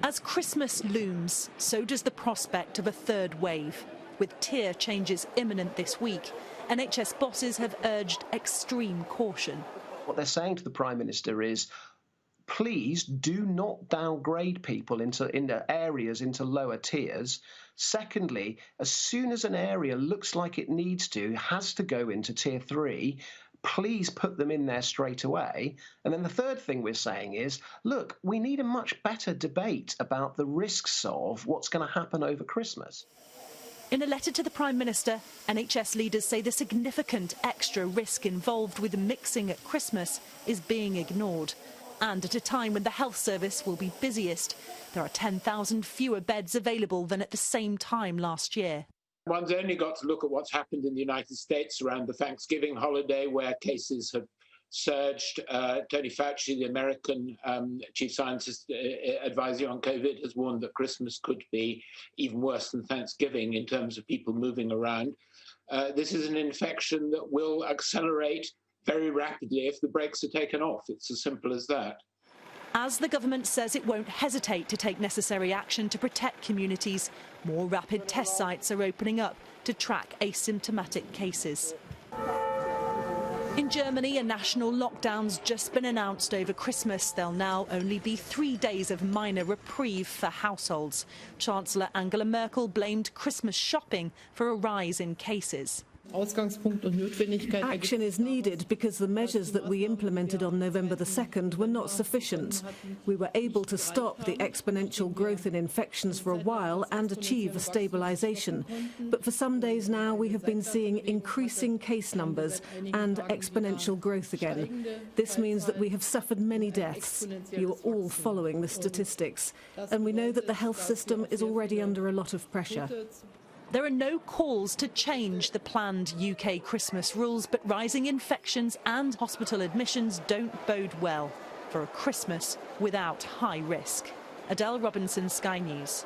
As Christmas looms, so does the prospect of a third wave. With tier changes imminent this week, NHS bosses have urged extreme caution. What they're saying to the Prime Minister is, please do not downgrade people into areas into lower tiers. Secondly, as soon as an area looks like it needs to, has to go into tier 3, please put them in there straight away. And then the third thing we're saying is, look, we need a much better debate about the risks of what's going to happen over Christmas. In a letter to the Prime Minister, NHS leaders say the significant extra risk involved with mixing at Christmas is being ignored. And at a time when the health service will be busiest, there are 10,000 fewer beds available than at the same time last year. One's only got to look at what's happened in the United States around the Thanksgiving holiday, where cases have surged. Tony Fauci, the American chief scientist advisor on COVID, has warned that Christmas could be even worse than Thanksgiving in terms of people moving around. This is an infection that will accelerate very rapidly if the brakes are taken off. It's as simple as that. As the government says it won't hesitate to take necessary action to protect communities, more rapid test sites are opening up to track asymptomatic cases. In Germany, a national lockdown's just been announced over Christmas. There'll now only be 3 days of minor reprieve for households. Chancellor Angela Merkel blamed Christmas shopping for a rise in cases. Action is needed because the measures that we implemented on November the 2nd were not sufficient. We were able to stop the exponential growth in infections for a while and achieve a stabilisation. But for some days now we have been seeing increasing case numbers and exponential growth again. This means that we have suffered many deaths. You are all following the statistics. And we know that the health system is already under a lot of pressure. There are no calls to change the planned UK Christmas rules, but rising infections and hospital admissions don't bode well for a Christmas without high risk. Adele Robinson, Sky News.